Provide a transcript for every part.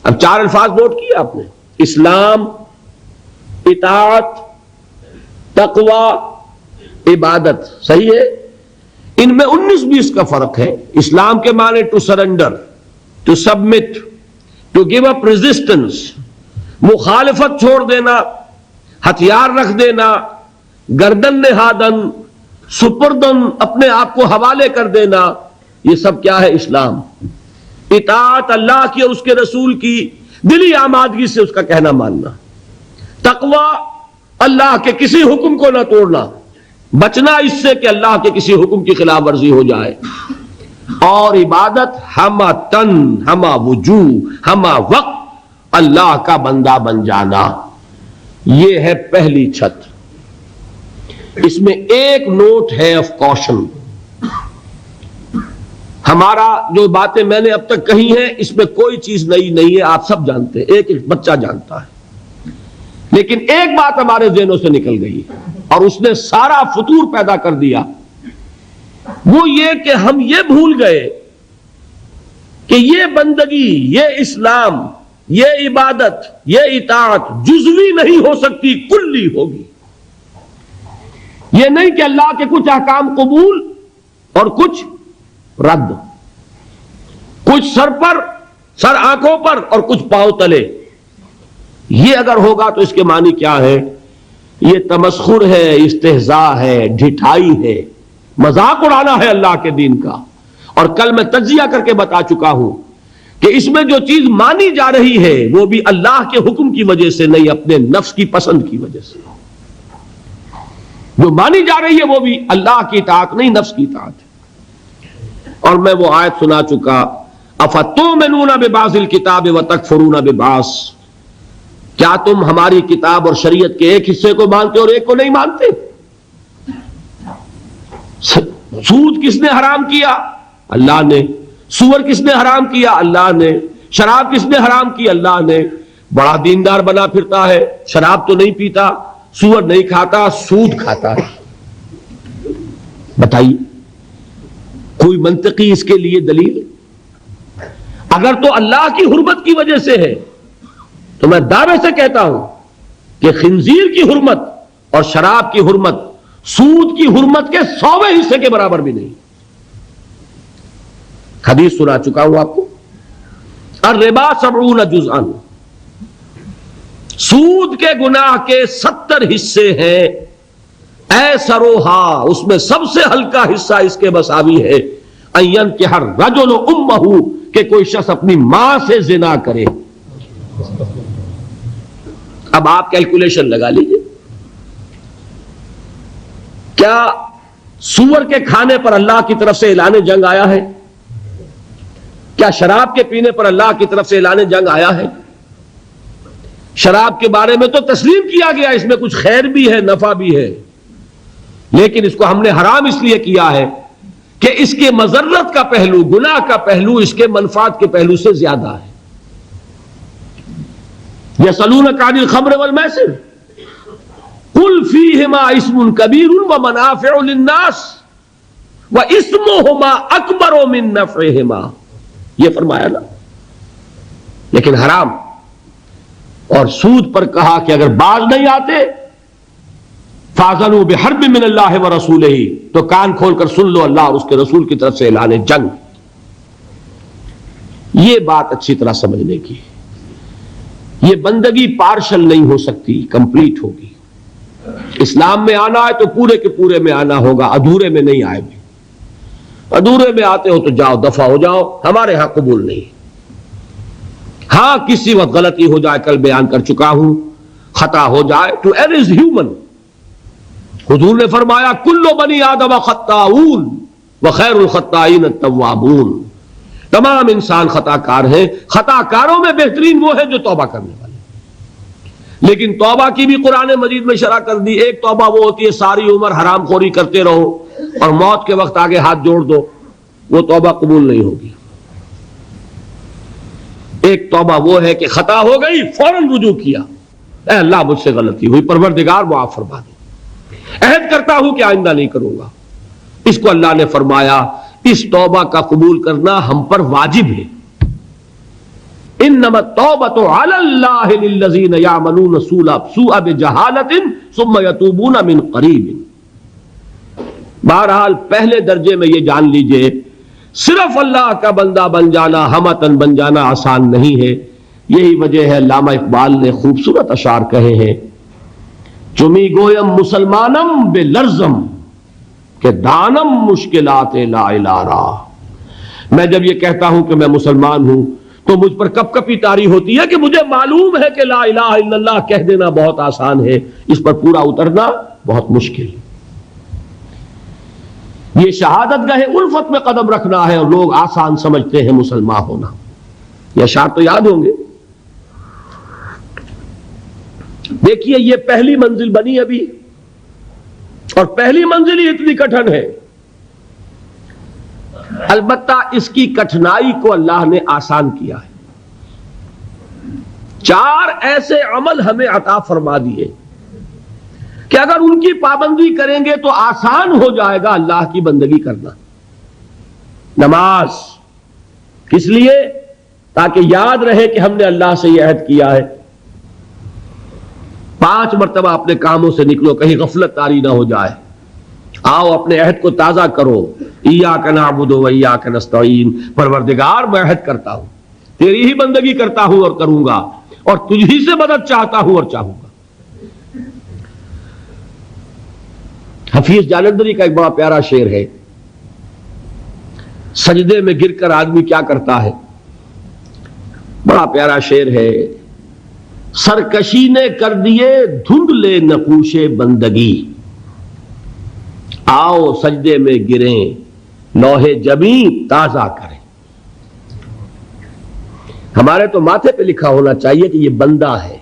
اب 4 الفاظ نوٹ کیے آپ نے: اسلام، اطاعت، تقوی، عبادت. صحیح ہے؟ ان میں 19-20 کا فرق ہے. اسلام کے معنی to surrender, to submit, to give up resistance, مخالفت چھوڑ دینا، ہتھیار رکھ دینا، گردن نہادن، سپردن، اپنے آپ کو حوالے کر دینا. یہ سب کیا ہے؟ اسلام. اطاعت اللہ کی اور اس کے رسول کی دلی آمادگی سے اس کا کہنا ماننا. تقوی اللہ کے کسی حکم کو نہ توڑنا، بچنا اس سے کہ اللہ کے کسی حکم کی خلاف ورزی ہو جائے. اور عبادت ہمہ تن، ہمہ وجوہ، ہمہ وقت اللہ کا بندہ بن جانا. یہ ہے پہلی چھت. اس میں ایک نوٹ ہے آف کوشن. ہمارا جو باتیں میں نے اب تک کہی ہیں اس میں کوئی چیز نئی نہیں ہے، آپ سب جانتے ہیں، ایک ایک بچہ جانتا ہے. لیکن ایک بات ہمارے ذہنوں سے نکل گئی اور اس نے سارا فطور پیدا کر دیا. وہ یہ کہ ہم یہ بھول گئے کہ یہ بندگی، یہ اسلام، یہ عبادت، یہ اطاعت جزوی نہیں ہو سکتی، کلی ہوگی. یہ نہیں کہ اللہ کے کچھ احکام قبول اور کچھ رد، کچھ سر پر، سر آنکھوں پر اور کچھ پاؤں تلے. یہ اگر ہوگا تو اس کے معنی کیا ہے؟ یہ تمسخر ہے، استہزاء ہے، ڈھٹائی ہے، مذاق اڑانا ہے اللہ کے دین کا. اور کل میں تجزیہ کر کے بتا چکا ہوں کہ اس میں جو چیز مانی جا رہی ہے وہ بھی اللہ کے حکم کی وجہ سے نہیں، اپنے نفس کی پسند کی وجہ سے. جو مانی جا رہی ہے وہ بھی اللہ کی اطاعت نہیں، نفس کی اطاعت ہے. اور میں وہ آیت سنا چکا: افتؤمنون ببعض الکتاب وتکفرون ببعض. کیا تم ہماری کتاب اور شریعت کے ایک حصے کو مانتے اور ایک کو نہیں مانتے؟ سود کس نے حرام کیا؟ اللہ نے. سور کس نے حرام کیا؟ اللہ نے. شراب کس نے حرام کی؟ اللہ نے. بڑا دیندار بنا پھرتا ہے، شراب تو نہیں پیتا، سور نہیں کھاتا، سود کھاتا ہے. بتائیے کوئی منطقی اس کے لیے دلیل؟ اگر تو اللہ کی حرمت کی وجہ سے ہے تو میں دعوے سے کہتا ہوں کہ خنزیر کی حرمت اور شراب کی حرمت سود کی حرمت کے 100ویں حصے کے برابر بھی نہیں. حدیث سنا چکا ہوں آپ کو: الربا 70 جزءا. سود کے گناہ کے 70 حصے ہیں. ایسروہا، اس میں سب سے ہلکا حصہ اس کے مساوی ہے ان ينكح الرجل امہ، کہ کوئی شخص اپنی ماں سے زنا کرے. اب آپ کیلکولیشن لگا لیجئے، کیا سور کے کھانے پر اللہ کی طرف سے اعلان جنگ آیا ہے؟ کیا شراب کے پینے پر اللہ کی طرف سے اعلان جنگ آیا ہے؟ شراب کے بارے میں تو تسلیم کیا گیا اس میں کچھ خیر بھی ہے، نفع بھی ہے، لیکن اس کو ہم نے حرام اس لیے کیا ہے کہ اس کے مضرت کا پہلو، گناہ کا پہلو اس کے منفعت کے پہلو سے زیادہ ہے. یسألونک عن الخمر والمیسر قل فیہما اسم کبیر ومنافع للناس واسمہما اکبر من نفعہما. یہ فرمایا نا. لیکن حرام اور سود پر کہا کہ اگر باز نہیں آتے فَأَذَنُوا بِحَرْبٍ مِّنَ اللَّهِ وَرَسُولِهِ، تو کان کھول کر سن لو اللہ اور اس کے رسول کی طرف سے اعلان جنگ. یہ بات اچھی طرح سمجھنے کی. یہ بندگی پارشل نہیں ہو سکتی، کمپلیٹ ہوگی. اسلام میں آنا ہے تو پورے کے پورے میں آنا ہوگا، ادھورے میں نہیں آئے بھی. ادھورے میں آتے ہو تو جاؤ، دفع ہو جاؤ، ہمارے ہاں قبول نہیں. ہاں کسی وقت غلطی ہو جائے، کل بیان کر چکا ہوں، خطا ہو جائے، ٹو ایرر از ہیومن. حضور نے فرمایا کل بنی آدم خطاؤون وخیر الخطائین التوابون. تمام انسان خطا کار ہیں، خطا کاروں میں بہترین وہ ہے جو توبہ کرنے والے. لیکن توبہ کی بھی قرآن مجید میں شرح کر دی. ایک توبہ وہ ہوتی ہے ساری عمر حرام خوری کرتے رہو اور موت کے وقت آگے ہاتھ جوڑ دو، وہ توبہ قبول نہیں ہوگی. ایک توبہ وہ ہے کہ خطا ہو گئی فوراً رجوع کیا، اے اللہ مجھ سے غلطی ہوئی، پروردگار معاف فرما دے، عہد کرتا ہوں کہ آئندہ نہیں کروں گا. اس کو اللہ نے فرمایا اس توبہ کا قبول کرنا ہم پر واجب ہے. انما التوبۃ علی اللہ للذین یعملون السوء بجہالۃ ثم یتوبون من قریب. بہرحال پہلے درجے میں یہ جان لیجئے صرف اللہ کا بندہ بن جانا، ہمتن بن جانا آسان نہیں ہے. یہی وجہ ہے علامہ اقبال نے خوبصورت اشعار کہے ہیں، چمی گویم مسلمانم بے لرزم کہ دانم مشکلات لا الہ را. میں جب یہ کہتا ہوں کہ میں مسلمان ہوں تو مجھ پر کپ کپی طاری ہوتی ہے کہ مجھے معلوم ہے کہ لا الہ الا اللہ کہہ دینا بہت آسان ہے، اس پر پورا اترنا بہت مشکل. یہ شہادت گاہ الفت میں قدم رکھنا ہے اور لوگ آسان سمجھتے ہیں مسلمان ہونا. یہ اشعار تو یاد ہوں گے. دیکھیے یہ پہلی منزل بنی ابھی، اور پہلی منزل ہی اتنی کٹھن ہے. البتہ اس کی کٹھنائی کو اللہ نے آسان کیا ہے. 4 ایسے عمل ہمیں عطا فرما دیے کہ اگر ان کی پابندی کریں گے تو آسان ہو جائے گا اللہ کی بندگی کرنا. نماز کس لیے؟ تاکہ یاد رہے کہ ہم نے اللہ سے یہ عہد کیا ہے. 5 مرتبہ اپنے کاموں سے نکلو، کہیں غفلت طاری نہ ہو جائے. آؤ اپنے عہد کو تازہ کرو. ایاک نعبد و ایاک نستعین. پروردگار میں عہد کرتا ہوں، تیری ہی بندگی کرتا ہوں اور کروں گا، اور تجھ ہی سے مدد چاہتا ہوں اور چاہوں گا. حفیظ جالندری کا ایک بڑا پیارا شعر ہے، سجدے میں گر کر آدمی کیا کرتا ہے. بڑا پیارا شعر ہے. سرکشی نے کر دیے دھندلے نقوش بندگی، آؤ سجدے میں گریں لوح جبیں تازہ کریں. ہمارے تو ماتھے پہ لکھا ہونا چاہیے کہ یہ بندہ ہے،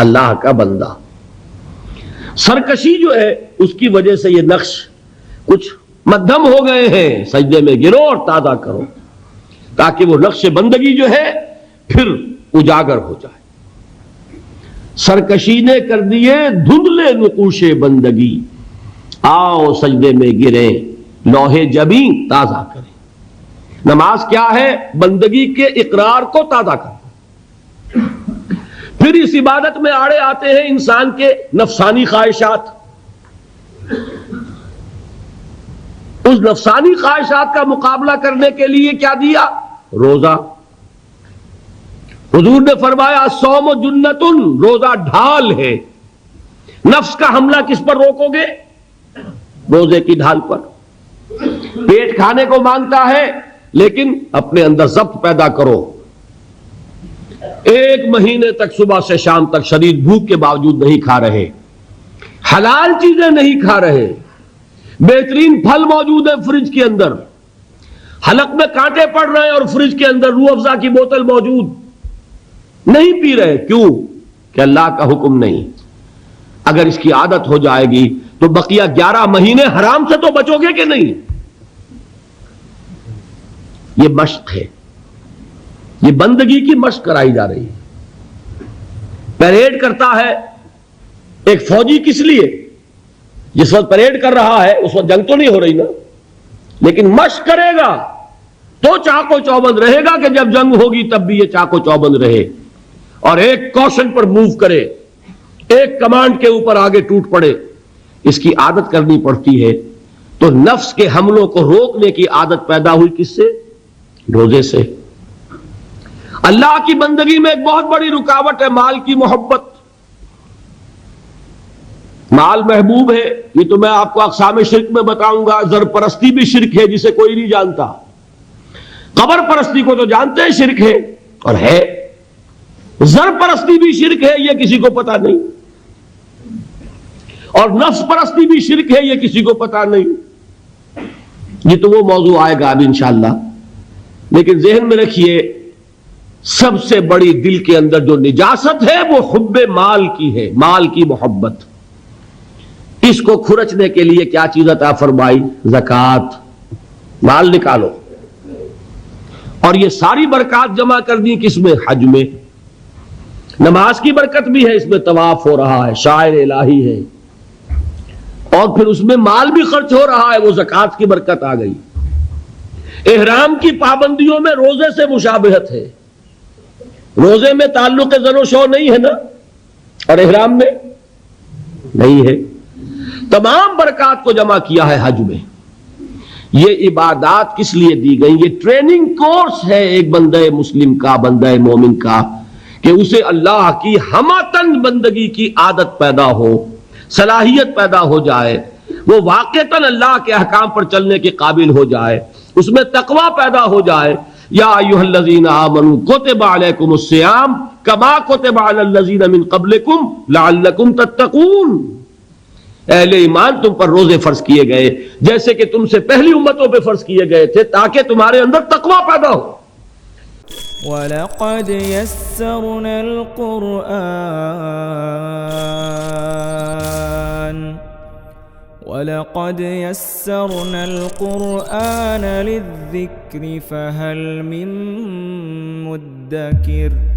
اللہ کا بندہ. سرکشی جو ہے اس کی وجہ سے یہ نقش کچھ مدھم ہو گئے ہیں. سجدے میں گرو اور تازہ کرو تاکہ وہ نقش بندگی جو ہے پھر اجاگر ہو جائے. سرکشی نے کر دیے دھندلے نقوش بندگی، آؤ سجدے میں گریں لوح جبیں تازہ کریں. نماز کیا ہے؟ بندگی کے اقرار کو تازہ کرنا. پھر اس عبادت میں آڑے آتے ہیں انسان کے نفسانی خواہشات. اس نفسانی خواہشات کا مقابلہ کرنے کے لیے کیا دیا؟ روزہ. حضور نے فرمایا الصوم جنتن، روزہ ڈھال ہے. نفس کا حملہ کس پر روکو گے؟ روزے کی ڈھال پر. پیٹ کھانے کو مانگتا ہے لیکن اپنے اندر ضبط پیدا کرو. 1 مہینے تک صبح سے شام تک شدید بھوک کے باوجود نہیں کھا رہے، حلال چیزیں نہیں کھا رہے، بہترین پھل موجود ہے فریج کے اندر، حلق میں کانٹے پڑ رہے ہیں اور فریج کے اندر روح افزا کی بوتل موجود، نہیں پی رہے. کیوں؟ کہ اللہ کا حکم نہیں. اگر اس کی عادت ہو جائے گی تو بقیہ 11 مہینے حرام سے تو بچو گے کہ نہیں. یہ مشق ہے، یہ بندگی کی مشق کرائی جا رہی ہے. پریڈ کرتا ہے ایک فوجی کس لیے؟ جس وقت پریڈ کر رہا ہے اس وقت جنگ تو نہیں ہو رہی نا، لیکن مشق کرے گا تو چاق و چوبند رہے گا کہ جب جنگ ہوگی تب بھی یہ چاق و چوبند رہے اور ایک کوشن پر موو کرے، ایک کمانڈ کے اوپر آگے ٹوٹ پڑے. اس کی عادت کرنی پڑتی ہے. تو نفس کے حملوں کو روکنے کی عادت پیدا ہوئی کس سے؟ روزے سے. اللہ کی بندگی میں ایک بہت بڑی رکاوٹ ہے مال کی محبت. مال محبوب ہے، یہ تو میں آپ کو اقسام شرک میں بتاؤں گا. زر پرستی بھی شرک ہے جسے کوئی نہیں جانتا. قبر پرستی کو تو جانتے ہیں شرک ہے اور ہے. زر پرستی بھی شرک ہے، یہ کسی کو پتا نہیں. اور نفس پرستی بھی شرک ہے، یہ کسی کو پتا نہیں. یہ تو وہ موضوع آئے گا اب انشاءاللہ. لیکن ذہن میں رکھیے سب سے بڑی دل کے اندر جو نجاست ہے وہ حب مال کی ہے، مال کی محبت. اس کو کھرچنے کے لیے کیا چیز عطا فرمائی؟ زکوٰۃ. مال نکالو. اور یہ ساری برکات جمع کر دی کس میں؟ حج میں. نماز کی برکت بھی ہے، اس میں طواف ہو رہا ہے، شاعر الہی ہے، اور پھر اس میں مال بھی خرچ ہو رہا ہے، وہ زکوٰۃ کی برکت آ گئی. احرام کی پابندیوں میں روزے سے مشابہت ہے. روزے میں تعلق زن و شو نہیں ہے نا، اور احرام میں نہیں ہے. تمام برکات کو جمع کیا ہے حج میں. یہ عبادات کس لیے دی گئی؟ یہ ٹریننگ کورس ہے ایک بندہ مسلم کا، بندہ مومن کا، کہ اسے اللہ کی ہماتن بندگی کی عادت پیدا ہو، صلاحیت پیدا ہو جائے، وہ واقعتاً اللہ کے احکام پر چلنے کے قابل ہو جائے، اس میں تقوی پیدا ہو جائے. یا ایھا الذین آمنوا کتب علیکم الصیام کما کتب علی الذین من قبلکم لعلکم تتقون. اہل ایمان تم پر روزے فرض کیے گئے جیسے کہ تم سے پہلی امتوں پہ فرض کیے گئے تھے، تاکہ تمہارے اندر تقوی پیدا ہو. وَلَقَدْ يَسَّرْنَا الْقُرْآنَ لِلذِّكْرِ فَهَلْ مِن مُّدَّكِرٍ